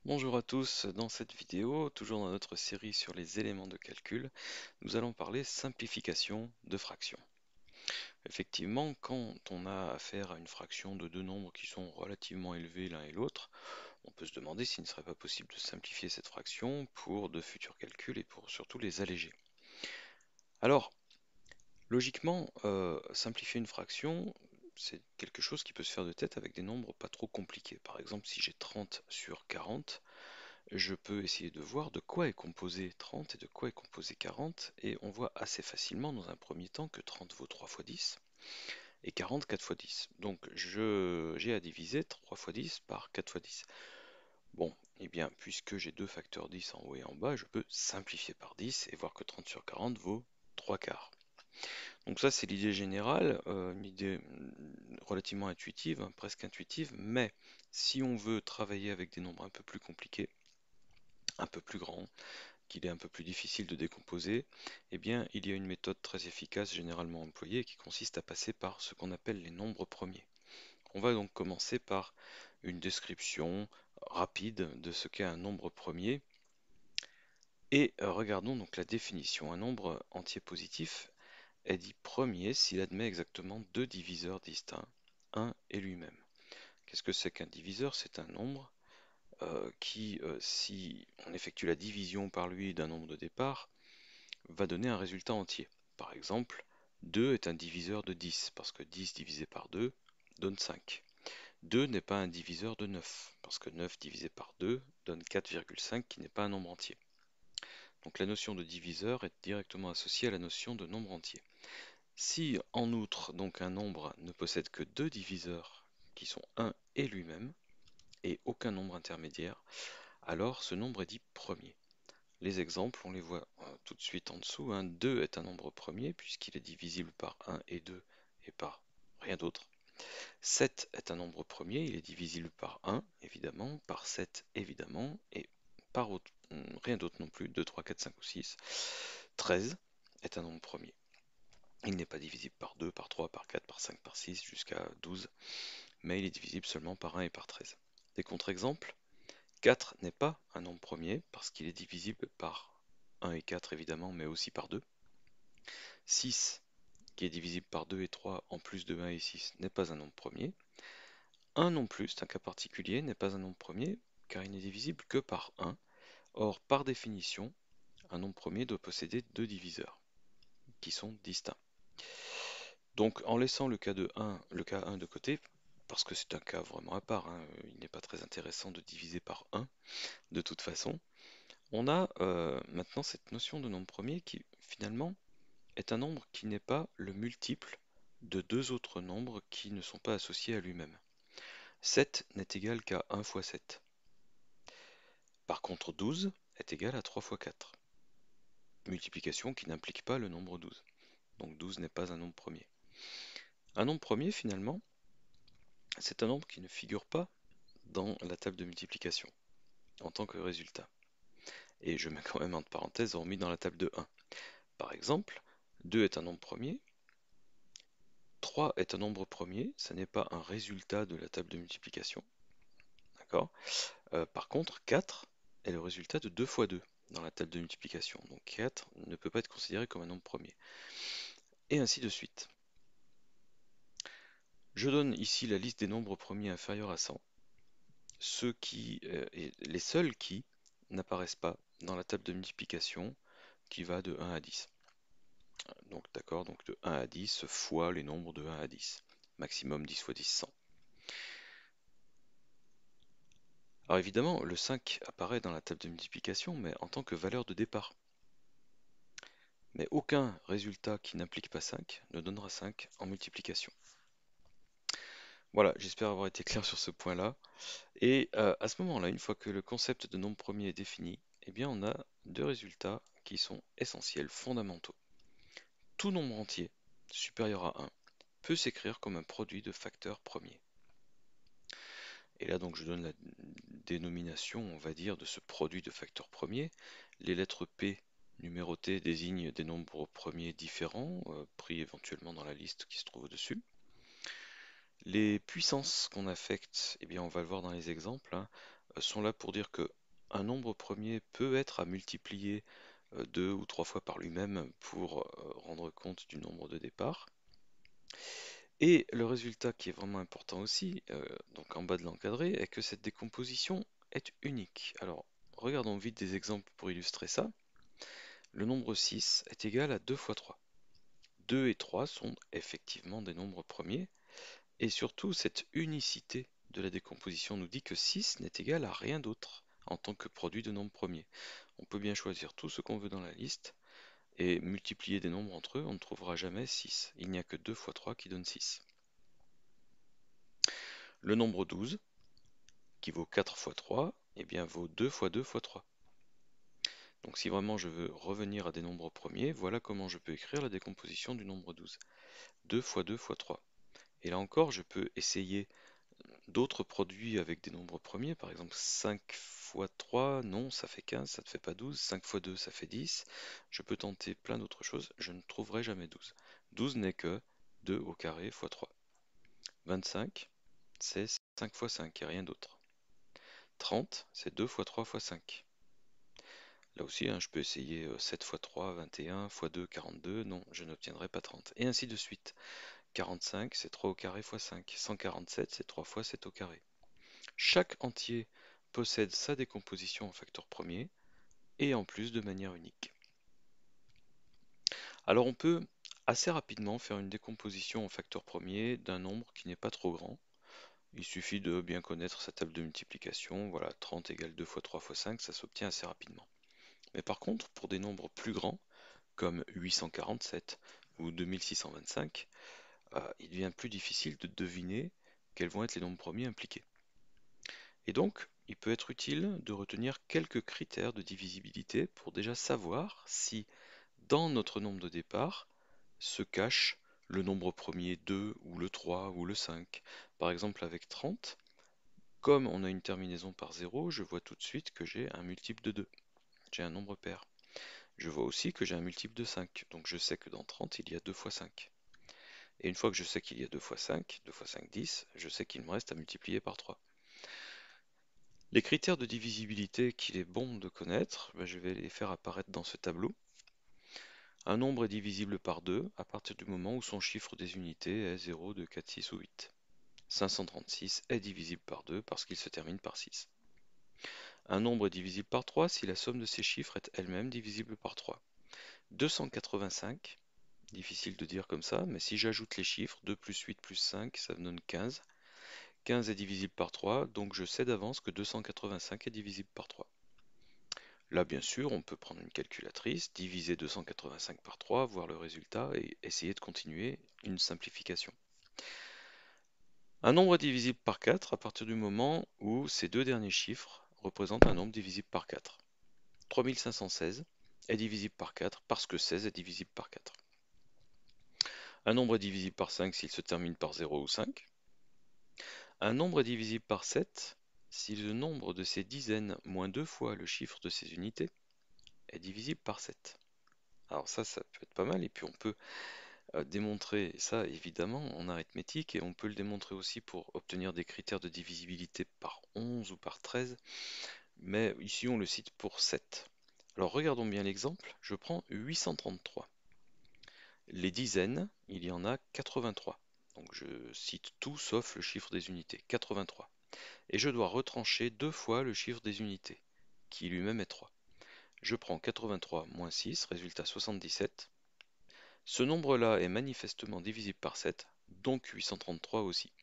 Bonjour à tous, dans cette vidéo, toujours dans notre série sur les éléments de calcul, nous allons parler simplification de fractions. Effectivement, quand on a affaire à une fraction de deux nombres qui sont relativement élevés l'un et l'autre, on peut se demander s'il ne serait pas possible de simplifier cette fraction pour de futurs calculs et pour surtout les alléger. Alors, logiquement, simplifier une fraction, c'est quelque chose qui peut se faire de tête avec des nombres pas trop compliqués. Par exemple, si j'ai 30 sur 40, je peux essayer de voir de quoi est composé 30 et de quoi est composé 40, et on voit assez facilement dans un premier temps que 30 vaut 3 fois 10 et 40 4 fois 10. Donc j'ai à diviser 3 fois 10 par 4 fois 10. Bon, et bien puisque j'ai deux facteurs 10 en haut et en bas, je peux simplifier par 10 et voir que 30 sur 40 vaut 3 quarts. Donc ça c'est l'idée générale, une idée relativement intuitive, hein, presque intuitive, mais si on veut travailler avec des nombres un peu plus compliqués, un peu plus grands, qu'il est un peu plus difficile de décomposer, eh bien, il y a une méthode très efficace généralement employée qui consiste à passer par ce qu'on appelle les nombres premiers. On va donc commencer par une description rapide de ce qu'est un nombre premier et regardons donc la définition. Un nombre entier positif est dit premier s'il admet exactement deux diviseurs distincts, un et lui-même. Qu'est-ce que c'est qu'un diviseur? C'est un nombre qui, si on effectue la division par lui d'un nombre de départ, va donner un résultat entier. Par exemple, 2 est un diviseur de 10, parce que 10 divisé par 2 donne 5. 2 n'est pas un diviseur de 9, parce que 9 divisé par 2 donne 4,5 qui n'est pas un nombre entier. Donc la notion de diviseur est directement associée à la notion de nombre entier. Si en outre donc un nombre ne possède que deux diviseurs qui sont 1 et lui-même, et aucun nombre intermédiaire, alors ce nombre est dit premier. Les exemples, on les voit tout de suite en dessous, hein. 2 est un nombre premier puisqu'il est divisible par 1 et 2 et par rien d'autre. 7 est un nombre premier, il est divisible par 1 évidemment, par 7 évidemment, et par rien d'autre non plus, 2, 3, 4, 5 ou 6. 13 est un nombre premier. Il n'est pas divisible par 2, par 3, par 4, par 5, par 6 jusqu'à 12, mais il est divisible seulement par 1 et par 13. Des contre-exemples: 4 n'est pas un nombre premier parce qu'il est divisible par 1 et 4 évidemment, mais aussi par 2. 6, qui est divisible par 2 et 3 en plus de 1 et 6, n'est pas un nombre premier. 1 non plus, c'est un cas particulier, n'est pas un nombre premier car il n'est divisible que par 1. Or, par définition, un nombre premier doit posséder deux diviseurs qui sont distincts. Donc, en laissant le cas 1 de côté, parce que c'est un cas vraiment à part, hein, il n'est pas très intéressant de diviser par 1 de toute façon, on a maintenant cette notion de nombre premier qui finalement est un nombre qui n'est pas le multiple de deux autres nombres qui ne sont pas associés à lui-même. 7 n'est égal qu'à 1 fois 7. Par contre 12 est égal à 3 fois 4. Multiplication qui n'implique pas le nombre 12. Donc 12 n'est pas un nombre premier. Un nombre premier finalement, c'est un nombre qui ne figure pas dans la table de multiplication en tant que résultat. Et je mets quand même entre parenthèses hormis dans la table de 1. Par exemple, 2 est un nombre premier, 3 est un nombre premier, ça n'est pas un résultat de la table de multiplication. D'accord? Par contre, 4 est le résultat de 2 fois 2 dans la table de multiplication. Donc 4 ne peut pas être considéré comme un nombre premier. Et ainsi de suite. Je donne ici la liste des nombres premiers inférieurs à 100, les seuls qui n'apparaissent pas dans la table de multiplication qui va de 1 à 10. Donc d'accord, donc de 1 à 10 fois les nombres de 1 à 10. Maximum 10 fois 10, 100. Alors évidemment, le 5 apparaît dans la table de multiplication, mais en tant que valeur de départ. Mais aucun résultat qui n'implique pas 5 ne donnera 5 en multiplication. Voilà, j'espère avoir été clair sur ce point-là. Et à ce moment-là, une fois que le concept de nombre premier est défini, eh bien on a deux résultats qui sont essentiels, fondamentaux. Tout nombre entier supérieur à 1 peut s'écrire comme un produit de facteurs premiers. Et là donc je donne la dénomination, on va dire, de ce produit de facteurs premiers. Les lettres P numérotées désignent des nombres premiers différents, pris éventuellement dans la liste qui se trouve au-dessus. Les puissances qu'on affecte, eh bien on va le voir dans les exemples, hein, sont là pour dire que un nombre premier peut être à multiplier 2 ou 3 fois par lui-même pour rendre compte du nombre de départ. Et le résultat qui est vraiment important aussi, donc en bas de l'encadré, est que cette décomposition est unique. Alors, regardons vite des exemples pour illustrer ça. Le nombre 6 est égal à 2 fois 3. 2 et 3 sont effectivement des nombres premiers, et surtout cette unicité de la décomposition nous dit que 6 n'est égal à rien d'autre en tant que produit de nombres premiers. On peut bien choisir tout ce qu'on veut dans la liste, et multiplier des nombres entre eux, on ne trouvera jamais 6. Il n'y a que 2 fois 3 qui donne 6. Le nombre 12, qui vaut 4 fois 3, eh bien vaut 2 fois 2 fois 3. Donc si vraiment je veux revenir à des nombres premiers, voilà comment je peux écrire la décomposition du nombre 12. 2 fois 2 fois 3. Et là encore, je peux essayer d'autres produits avec des nombres premiers, par exemple 5 fois 3, non, ça fait 15, ça ne fait pas 12, 5 fois 2, ça fait 10. Je peux tenter plein d'autres choses, je ne trouverai jamais 12. 12 n'est que 2 au carré fois 3. 25, c'est 5 fois 5, et rien d'autre. 30, c'est 2 fois 3 fois 5. Là aussi, je peux essayer 7 fois 3, 21, fois 2, 42. Non, je n'obtiendrai pas 30. Et ainsi de suite. 45, c'est 3 au carré fois 5. 147, c'est 3 fois 7 au carré. Chaque entier possède sa décomposition en facteur premier, et en plus de manière unique. Alors on peut assez rapidement faire une décomposition en facteur premier d'un nombre qui n'est pas trop grand. Il suffit de bien connaître sa table de multiplication. Voilà, 30 égale 2 fois 3 fois 5, ça s'obtient assez rapidement. Mais par contre, pour des nombres plus grands, comme 847 ou 2625, il devient plus difficile de deviner quels vont être les nombres premiers impliqués. Et donc, il peut être utile de retenir quelques critères de divisibilité pour déjà savoir si, dans notre nombre de départ, se cache le nombre premier 2 ou le 3 ou le 5. Par exemple, avec 30, comme on a une terminaison par 0, je vois tout de suite que j'ai un multiple de 2. J'ai un nombre pair. Je vois aussi que j'ai un multiple de 5, donc je sais que dans 30, il y a 2 fois 5. Et une fois que je sais qu'il y a 2 fois 5, 2 fois 5, 10, je sais qu'il me reste à multiplier par 3. Les critères de divisibilité qu'il est bon de connaître, je vais les faire apparaître dans ce tableau. Un nombre est divisible par 2 à partir du moment où son chiffre des unités est 0, 2, 4, 6 ou 8. 536 est divisible par 2 parce qu'il se termine par 6. Un nombre est divisible par 3 si la somme de ses chiffres est elle-même divisible par 3. 285, difficile de dire comme ça, mais si j'ajoute les chiffres, 2 plus 8 plus 5, ça me donne 15. 15 est divisible par 3, donc je sais d'avance que 285 est divisible par 3. Là, bien sûr, on peut prendre une calculatrice, diviser 285 par 3, voir le résultat et essayer de continuer une simplification. Un nombre est divisible par 4 à partir du moment où ces deux derniers chiffres représentent un nombre divisible par 4. 3516 est divisible par 4 parce que 16 est divisible par 4. Un nombre est divisible par 5 s'il se termine par 0 ou 5. Un nombre est divisible par 7 si le nombre de ses dizaines moins 2 fois le chiffre de ses unités est divisible par 7. Alors ça peut être pas mal, et puis on peut démontrer ça évidemment en arithmétique, et on peut le démontrer aussi pour obtenir des critères de divisibilité par 11 ou par 13, mais ici on le cite pour 7. Alors regardons bien l'exemple, je prends 833. Les dizaines, il y en a 83. Donc je cite tout sauf le chiffre des unités, 83. Et je dois retrancher 2 fois le chiffre des unités, qui lui-même est 3. Je prends 83 moins 6, résultat 77. Ce nombre-là est manifestement divisible par 7, donc 833 aussi.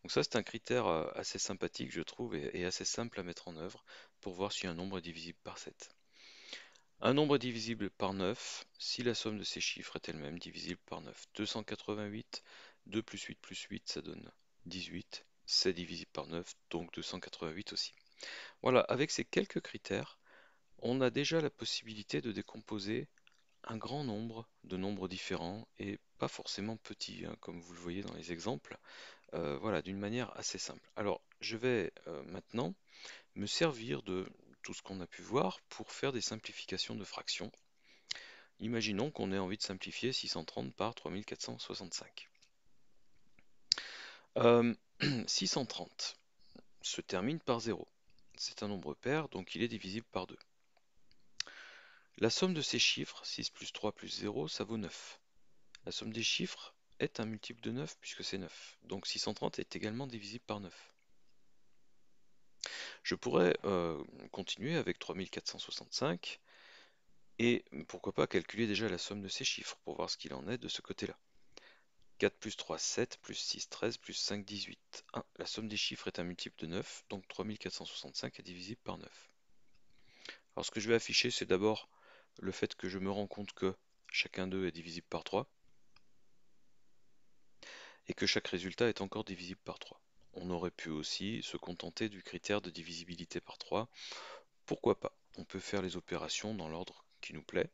Donc ça, c'est un critère assez sympathique, je trouve, et assez simple à mettre en œuvre pour voir si un nombre est divisible par 7. Un nombre est divisible par 9 si la somme de ses chiffres est elle-même divisible par 9. 288, 2 plus 8, ça donne 18. C'est divisible par 9, donc 288 aussi. Voilà, avec ces quelques critères, on a déjà la possibilité de décomposer un grand nombre de nombres différents et pas forcément petits, comme vous le voyez dans les exemples, voilà, d'une manière assez simple. Alors, je vais maintenant me servir de tout ce qu'on a pu voir pour faire des simplifications de fractions. Imaginons qu'on ait envie de simplifier 630 par 3465. 630, se termine par 0. C'est un nombre pair, donc il est divisible par 2. La somme de ces chiffres, 6 plus 3 plus 0, ça vaut 9. La somme des chiffres est un multiple de 9 puisque c'est 9. Donc 630 est également divisible par 9. Je pourrais continuer avec 3465 et pourquoi pas calculer déjà la somme de ces chiffres pour voir ce qu'il en est de ce côté-là. 4 plus 3, 7, plus 6, 13, plus 5, 18. 1. La somme des chiffres est un multiple de 9, donc 3465 est divisible par 9. Alors ce que je vais afficher, c'est d'abord le fait que je me rends compte que chacun d'eux est divisible par 3 et que chaque résultat est encore divisible par 3. On aurait pu aussi se contenter du critère de divisibilité par 3. Pourquoi pas? On peut faire les opérations dans l'ordre qui nous plaît.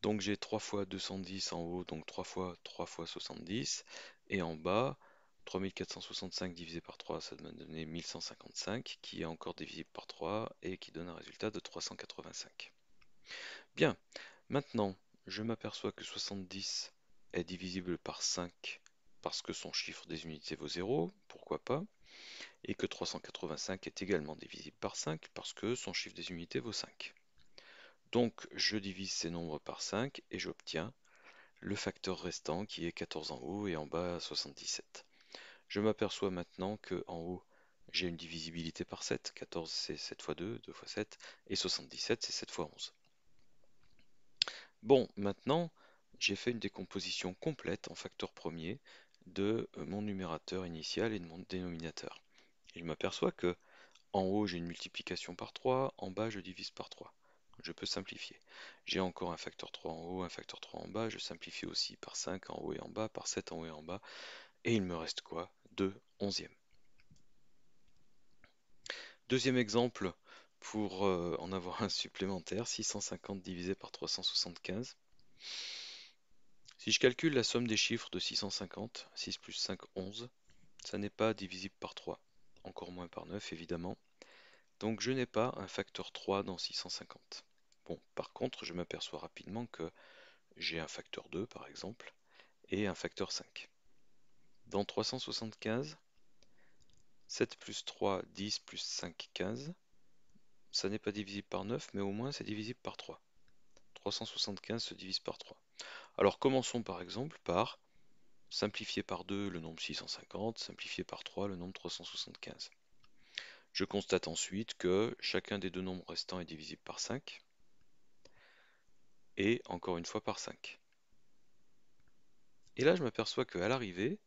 Donc j'ai 3 fois 210 en haut, donc 3 fois 3 fois 70. Et en bas, 3465 divisé par 3, ça m'a donné 1155, qui est encore divisible par 3 et qui donne un résultat de 385. Bien, maintenant, je m'aperçois que 70 est divisible par 5 parce que son chiffre des unités vaut 0, pourquoi pas, et que 385 est également divisible par 5 parce que son chiffre des unités vaut 5. Donc je divise ces nombres par 5 et j'obtiens le facteur restant qui est 14 en haut et en bas 77. Je m'aperçois maintenant que en haut j'ai une divisibilité par 7, 14 c'est 7 fois 2, 2 fois 7, et 77 c'est 7 fois 11. Bon, maintenant j'ai fait une décomposition complète en facteur premier de mon numérateur initial et de mon dénominateur. Et je m'aperçois que en haut j'ai une multiplication par 3, en bas je divise par 3. Je peux simplifier. J'ai encore un facteur 3 en haut, un facteur 3 en bas, je simplifie aussi par 5 en haut et en bas, par 7 en haut et en bas, et il me reste quoi? 2 onzièmes. Deuxième exemple, pour en avoir un supplémentaire, 650 divisé par 375. Si je calcule la somme des chiffres de 650, 6 plus 5, 11, ça n'est pas divisible par 3, encore moins par 9 évidemment. Donc je n'ai pas un facteur 3 dans 650. Bon, par contre, je m'aperçois rapidement que j'ai un facteur 2 par exemple, et un facteur 5. Dans 375, 7 plus 3, 10 plus 5, 15. Ça n'est pas divisible par 9, mais au moins c'est divisible par 3. 375 se divise par 3. Alors commençons par exemple par simplifier par 2 le nombre 650, simplifier par 3 le nombre 375. Je constate ensuite que chacun des deux nombres restants est divisible par 5, et encore une fois par 5. Et là je m'aperçois qu'à l'arrivée,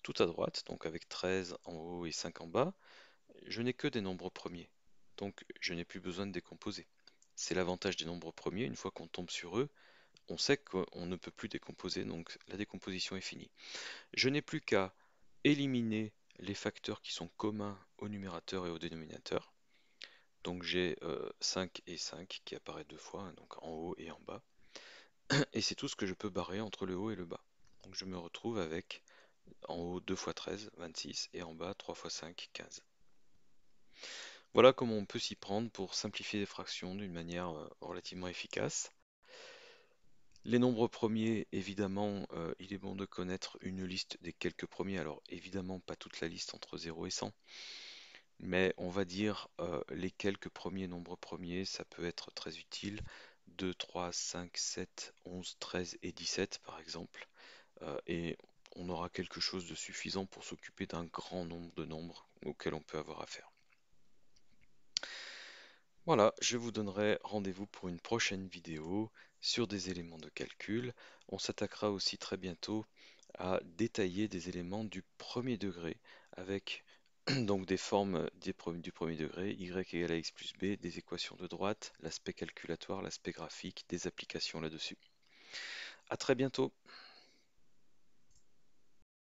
tout à droite, donc avec 13 en haut et 5 en bas, je n'ai que des nombres premiers. Donc je n'ai plus besoin de décomposer. C'est l'avantage des nombres premiers, une fois qu'on tombe sur eux, on sait qu'on ne peut plus décomposer, donc la décomposition est finie. Je n'ai plus qu'à éliminer les facteurs qui sont communs au numérateur et au dénominateur. Donc j'ai 5 et 5 qui apparaît deux fois, hein, donc en haut et en bas. Et c'est tout ce que je peux barrer entre le haut et le bas. Donc je me retrouve avec en haut 2 fois 13, 26, et en bas 3 fois 5, 15. Voilà comment on peut s'y prendre pour simplifier les fractions d'une manière relativement efficace. Les nombres premiers, évidemment, il est bon de connaître une liste des quelques premiers. Alors évidemment pas toute la liste entre 0 et 100, mais on va dire les quelques premiers nombres premiers, ça peut être très utile. 2, 3, 5, 7, 11, 13 et 17 par exemple. Et on aura quelque chose de suffisant pour s'occuper d'un grand nombre de nombres auxquels on peut avoir affaire. Voilà, je vous donnerai rendez-vous pour une prochaine vidéo sur des éléments de calcul. On s'attaquera aussi très bientôt à détailler des éléments du premier degré avec donc des formes du premier degré, y égale à x plus b, des équations de droite, l'aspect calculatoire, l'aspect graphique, des applications là-dessus. À très bientôt.